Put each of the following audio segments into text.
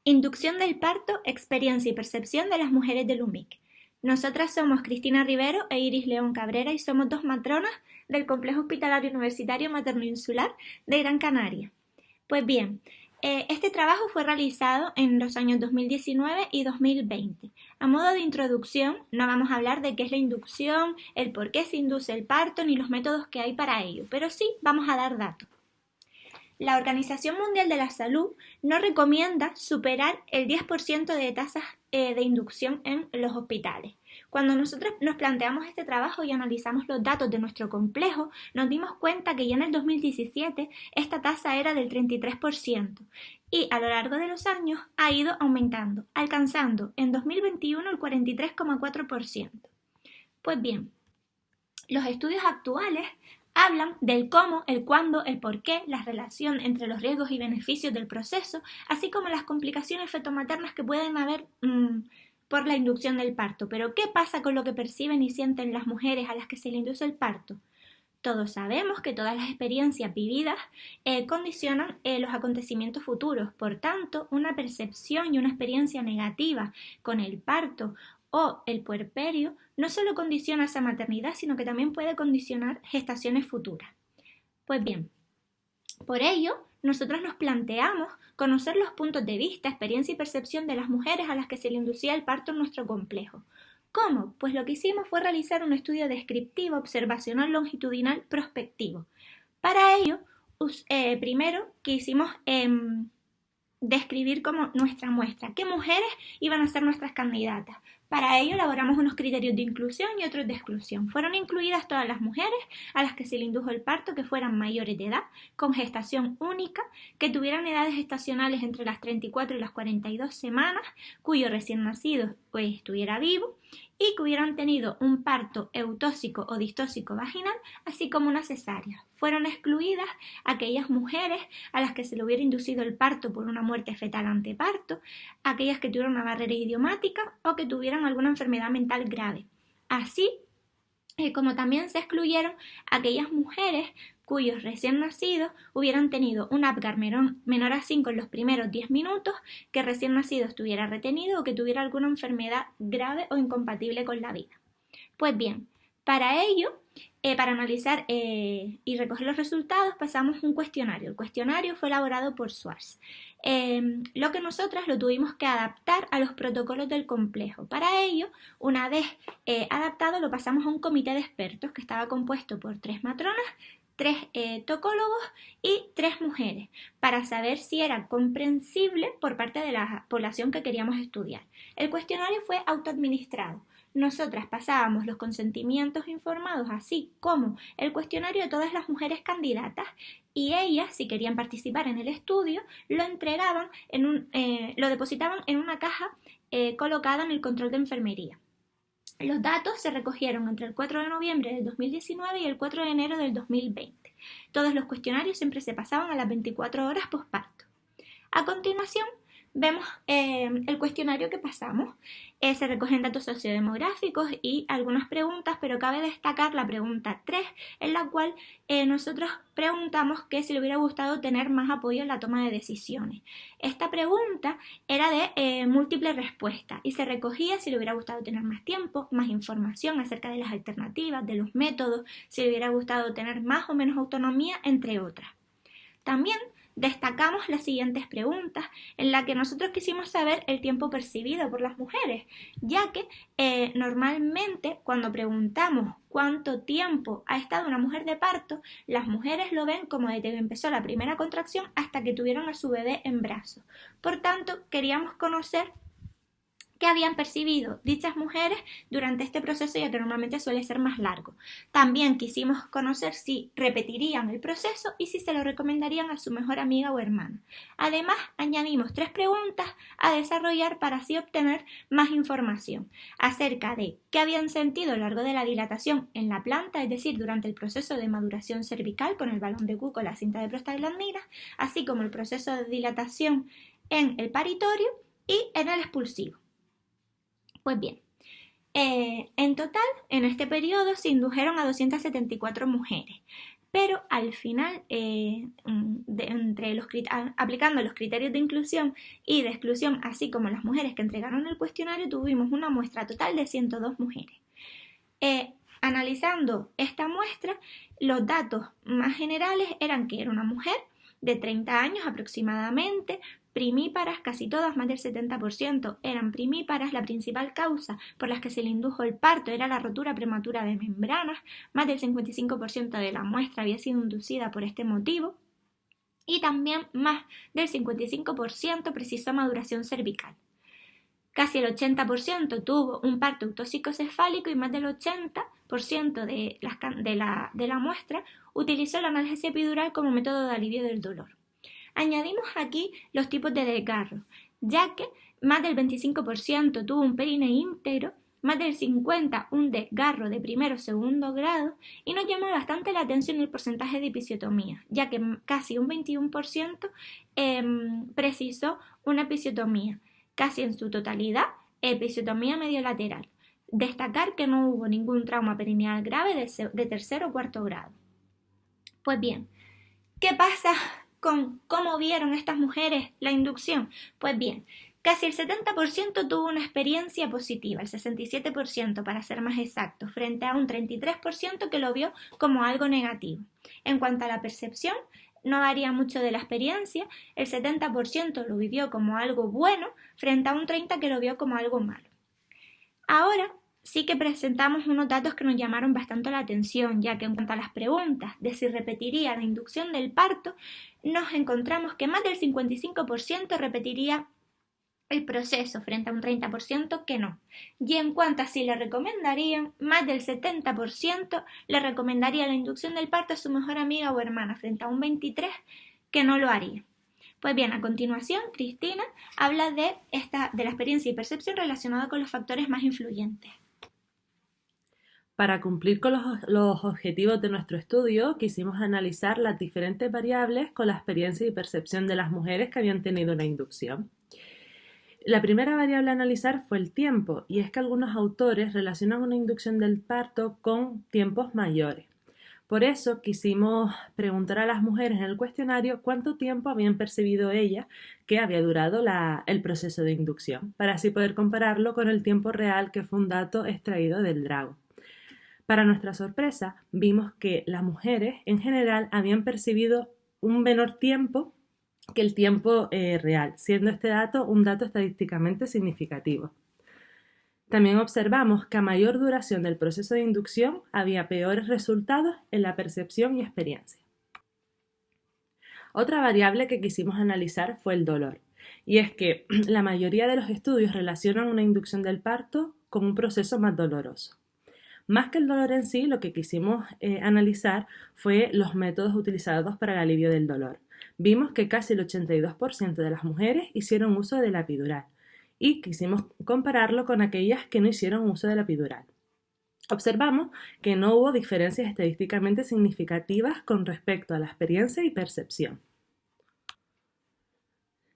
Inducción del parto, experiencia y percepción de las mujeres de LUMIC. Nosotras somos Cristina Rivero e Iris León Cabrera y somos dos matronas del Complejo Hospitalario Universitario Materno-Insular de Gran Canaria. Pues bien, este trabajo fue realizado en los años 2019 y 2020. A modo de introducción, no vamos a hablar de qué es la inducción, el por qué se induce el parto ni los métodos que hay para ello, pero sí vamos a dar datos. La Organización Mundial de la Salud no recomienda superar el 10% de tasas de inducción en los hospitales. Cuando nosotros nos planteamos este trabajo y analizamos los datos de nuestro complejo, nos dimos cuenta que ya en el 2017 esta tasa era del 33% y a lo largo de los años ha ido aumentando, alcanzando en 2021 el 43,4%. Pues bien, los estudios actuales hablan del cómo, el cuándo, el por qué, la relación entre los riesgos y beneficios del proceso, así como las complicaciones fetomaternas que pueden haber por la inducción del parto. Pero ¿qué pasa con lo que perciben y sienten las mujeres a las que se le induce el parto? Todos sabemos que todas las experiencias vividas condicionan los acontecimientos futuros. Por tanto, una percepción y una experiencia negativa con el parto o el puerperio no solo condiciona esa maternidad, sino que también puede condicionar gestaciones futuras. Pues bien, por ello, nosotros nos planteamos conocer los puntos de vista, experiencia y percepción de las mujeres a las que se le inducía el parto en nuestro complejo. ¿Cómo? Pues lo que hicimos fue realizar un estudio descriptivo, observacional, longitudinal, prospectivo. Para ello, primero quisimos describir como nuestra muestra, qué mujeres iban a ser nuestras candidatas. Para ello elaboramos unos criterios de inclusión y otros de exclusión. Fueron incluidas todas las mujeres a las que se le indujo el parto que fueran mayores de edad, con gestación única, que tuvieran edades gestacionales entre las 34 y las 42 semanas, cuyo recién nacido estuviera vivo y que hubieran tenido un parto eutóxico o distóxico vaginal, así como una cesárea. Fueron excluidas aquellas mujeres a las que se le hubiera inducido el parto por una muerte fetal anteparto, aquellas que tuvieron una barrera idiomática o que tuvieran alguna enfermedad mental grave. Así como también se excluyeron aquellas mujeres cuyos recién nacidos hubieran tenido un Apgar menor a 5 en los primeros 10 minutos, que recién nacido estuviera retenido o que tuviera alguna enfermedad grave o incompatible con la vida. Pues bien, para ello, para analizar y recoger los resultados, pasamos un cuestionario. El cuestionario fue elaborado por Swartz. Lo que nosotras lo tuvimos que adaptar a los protocolos del complejo. Para ello, una vez adaptado, lo pasamos a un comité de expertos que estaba compuesto por 3 matronas, 3 tocólogos y 3 mujeres, para saber si era comprensible por parte de la población que queríamos estudiar. El cuestionario fue autoadministrado. Nosotras pasábamos los consentimientos informados, así como el cuestionario de todas las mujeres candidatas, y ellas, si querían participar en el estudio, lo entregaban lo depositaban en una caja colocada en el control de enfermería. Los datos se recogieron entre el 4 de noviembre del 2019 y el 4 de enero del 2020. Todos los cuestionarios siempre se pasaban a las 24 horas posparto. A continuación, vemos el cuestionario que pasamos. Se recogen datos sociodemográficos y algunas preguntas, pero cabe destacar la pregunta 3, en la cual nosotros preguntamos que si le hubiera gustado tener más apoyo en la toma de decisiones. Esta pregunta era de múltiple respuesta y se recogía si le hubiera gustado tener más tiempo, más información acerca de las alternativas, de los métodos, si le hubiera gustado tener más o menos autonomía, entre otras. También destacamos las siguientes preguntas en las que nosotros quisimos saber el tiempo percibido por las mujeres, ya que normalmente cuando preguntamos cuánto tiempo ha estado una mujer de parto, las mujeres lo ven como desde que empezó la primera contracción hasta que tuvieron a su bebé en brazos. Por tanto, queríamos conocer qué habían percibido dichas mujeres durante este proceso, ya que normalmente suele ser más largo. También quisimos conocer si repetirían el proceso y si se lo recomendarían a su mejor amiga o hermana. Además, añadimos 3 preguntas a desarrollar para así obtener más información acerca de qué habían sentido a lo largo de la dilatación en la planta, es decir, durante el proceso de maduración cervical con el balón de Cook o la cinta de prostaglandina, así como el proceso de dilatación en el paritorio y en el expulsivo. Pues bien, en total, en este periodo se indujeron a 274 mujeres, pero al final, aplicando los criterios de inclusión y de exclusión, así como las mujeres que entregaron el cuestionario, tuvimos una muestra total de 102 mujeres. Analizando esta muestra, los datos más generales eran que era una mujer de 30 años aproximadamente, primíparas, casi todas, más del 70% eran primíparas. La principal causa por la que se le indujo el parto era la rotura prematura de membranas, más del 55% de la muestra había sido inducida por este motivo, y también más del 55% precisó maduración cervical. Casi el 80% tuvo un parto eutóxico-cefálico y más del 80% de la muestra utilizó la analgesia epidural como método de alivio del dolor. Añadimos aquí los tipos de desgarro, ya que más del 25% tuvo un perine íntegro, más del 50% un desgarro de primero o segundo grado, y nos llama bastante la atención el porcentaje de episiotomía, ya que casi un 21% precisó una episiotomía, casi en su totalidad episiotomía mediolateral. Destacar que no hubo ningún trauma perineal grave de tercero o cuarto grado. Pues bien, ¿qué pasa con cómo vieron estas mujeres la inducción? Pues bien, casi el 70% tuvo una experiencia positiva, el 67% para ser más exacto, frente a un 33% que lo vio como algo negativo. En cuanto a la percepción, no varía mucho de la experiencia, el 70% lo vivió como algo bueno, frente a un 30% que lo vio como algo malo. Ahora sí que presentamos unos datos que nos llamaron bastante la atención, ya que en cuanto a las preguntas de si repetiría la inducción del parto, nos encontramos que más del 55% repetiría el proceso frente a un 30% que no. Y en cuanto a si le recomendarían, más del 70% le recomendaría la inducción del parto a su mejor amiga o hermana, frente a un 23% que no lo haría. Pues bien, a continuación, Cristina habla de la experiencia y percepción relacionada con los factores más influyentes. Para cumplir con los objetivos de nuestro estudio, quisimos analizar las diferentes variables con la experiencia y percepción de las mujeres que habían tenido una inducción. La primera variable a analizar fue el tiempo, y es que algunos autores relacionan una inducción del parto con tiempos mayores. Por eso quisimos preguntar a las mujeres en el cuestionario cuánto tiempo habían percibido ellas que había durado el proceso de inducción, para así poder compararlo con el tiempo real, que fue un dato extraído del Drago. Para nuestra sorpresa, vimos que las mujeres en general habían percibido un menor tiempo que el tiempo real, siendo este dato un dato estadísticamente significativo. También observamos que a mayor duración del proceso de inducción había peores resultados en la percepción y experiencia. Otra variable que quisimos analizar fue el dolor, y es que la mayoría de los estudios relacionan una inducción del parto con un proceso más doloroso. Más que el dolor en sí, lo que quisimos analizar fue los métodos utilizados para el alivio del dolor. Vimos que casi el 82% de las mujeres hicieron uso de la epidural, y quisimos compararlo con aquellas que no hicieron uso de la epidural. Observamos que no hubo diferencias estadísticamente significativas con respecto a la experiencia y percepción.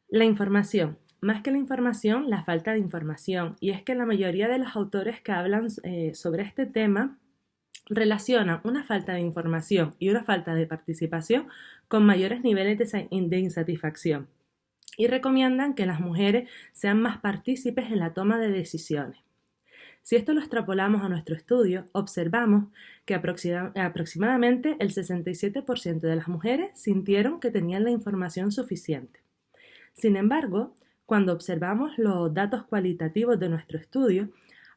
La información. Más que la información, la falta de información, y es que la mayoría de los autores que hablan sobre este tema relacionan una falta de información y una falta de participación con mayores niveles de insatisfacción, y recomiendan que las mujeres sean más partícipes en la toma de decisiones. Si esto lo extrapolamos a nuestro estudio, observamos que aproximadamente el 67% de las mujeres sintieron que tenían la información suficiente. Sin embargo, cuando observamos los datos cualitativos de nuestro estudio,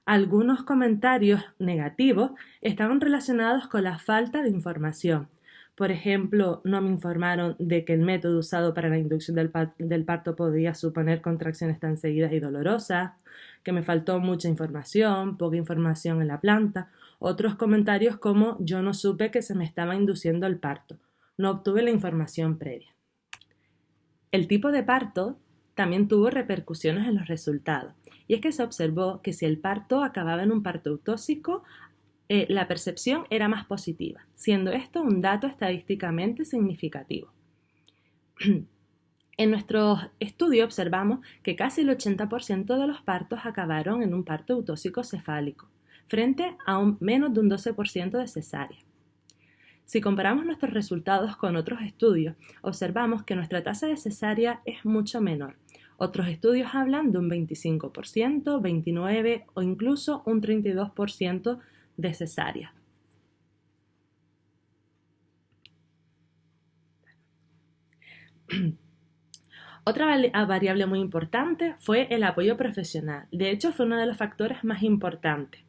algunos comentarios negativos estaban relacionados con la falta de información. Por ejemplo, no me informaron de que el método usado para la inducción del parto podía suponer contracciones tan seguidas y dolorosas, que me faltó mucha información, poca información en la planta. Otros comentarios como yo no supe que se me estaba induciendo el parto, no obtuve la información previa. El tipo de parto también tuvo repercusiones en los resultados, y es que se observó que si el parto acababa en un parto eutóxico, la percepción era más positiva, siendo esto un dato estadísticamente significativo. En nuestro estudio observamos que casi el 80% de los partos acabaron en un parto eutóxico cefálico, frente a menos de un 12% de cesárea. Si comparamos nuestros resultados con otros estudios, observamos que nuestra tasa de cesárea es mucho menor. Otros estudios hablan de un 25%, 29% o incluso un 32% de cesárea. Otra variable muy importante fue el apoyo profesional. De hecho, fue uno de los factores más importantes.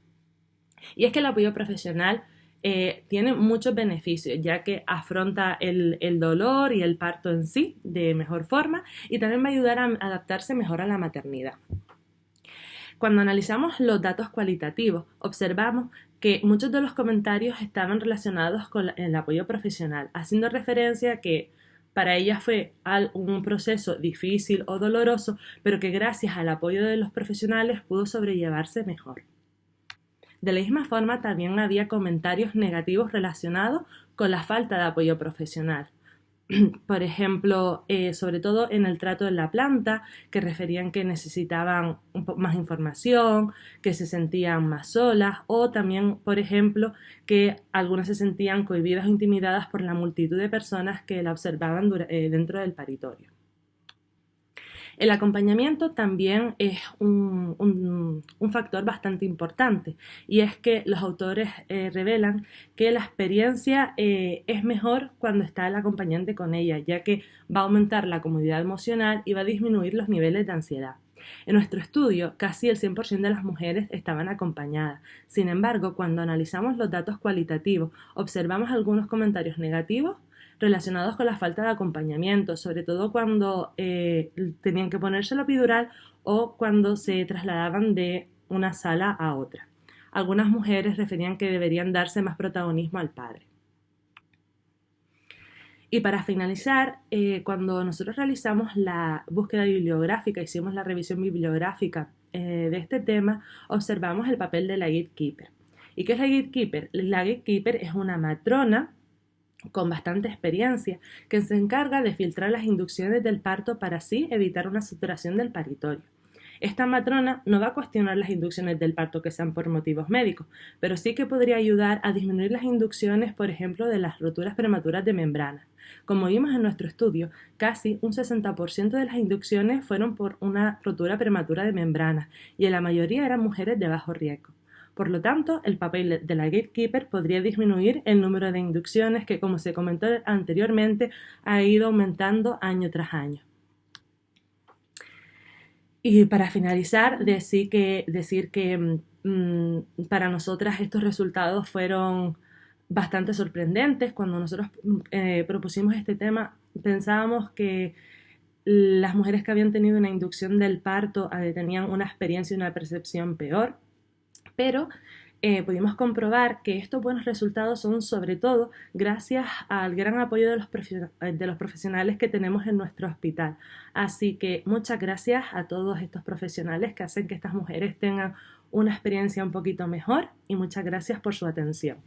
Y es que el apoyo profesional tiene muchos beneficios, ya que afronta el dolor y el parto en sí de mejor forma y también va a ayudar a adaptarse mejor a la maternidad. Cuando analizamos los datos cualitativos, observamos que muchos de los comentarios estaban relacionados con el apoyo profesional, haciendo referencia a que para ella fue un proceso difícil o doloroso, pero que gracias al apoyo de los profesionales pudo sobrellevarse mejor. De la misma forma, también había comentarios negativos relacionados con la falta de apoyo profesional. Por ejemplo, sobre todo en el trato de la planta, que referían que necesitaban un poco más información, que se sentían más solas, o también, por ejemplo, que algunas se sentían cohibidas o intimidadas por la multitud de personas que la observaban dentro del paritorio. El acompañamiento también es un factor bastante importante, y es que los autores revelan que la experiencia es mejor cuando está el acompañante con ella, ya que va a aumentar la comodidad emocional y va a disminuir los niveles de ansiedad. En nuestro estudio, casi el 100% de las mujeres estaban acompañadas. Sin embargo, cuando analizamos los datos cualitativos, observamos algunos comentarios negativos relacionados con la falta de acompañamiento, sobre todo cuando tenían que ponerse la epidural o cuando se trasladaban de una sala a otra. Algunas mujeres referían que deberían darse más protagonismo al padre. Y para finalizar, cuando nosotros realizamos la búsqueda bibliográfica, hicimos la revisión bibliográfica de este tema, observamos el papel de la gatekeeper. ¿Y qué es la gatekeeper? La gatekeeper es una matrona con bastante experiencia, que se encarga de filtrar las inducciones del parto para así evitar una saturación del paritorio. Esta matrona no va a cuestionar las inducciones del parto que sean por motivos médicos, pero sí que podría ayudar a disminuir las inducciones, por ejemplo, de las roturas prematuras de membranas. Como vimos en nuestro estudio, casi un 60% de las inducciones fueron por una rotura prematura de membranas y en la mayoría eran mujeres de bajo riesgo. Por lo tanto, el papel de la gatekeeper podría disminuir el número de inducciones que, como se comentó anteriormente, ha ido aumentando año tras año. Y para finalizar, decir que para nosotras estos resultados fueron bastante sorprendentes. Cuando nosotros propusimos este tema, pensábamos que las mujeres que habían tenido una inducción del parto tenían una experiencia y una percepción peor. Pero pudimos comprobar que estos buenos resultados son sobre todo gracias al gran apoyo de los profesionales que tenemos en nuestro hospital. Así que muchas gracias a todos estos profesionales que hacen que estas mujeres tengan una experiencia un poquito mejor y muchas gracias por su atención.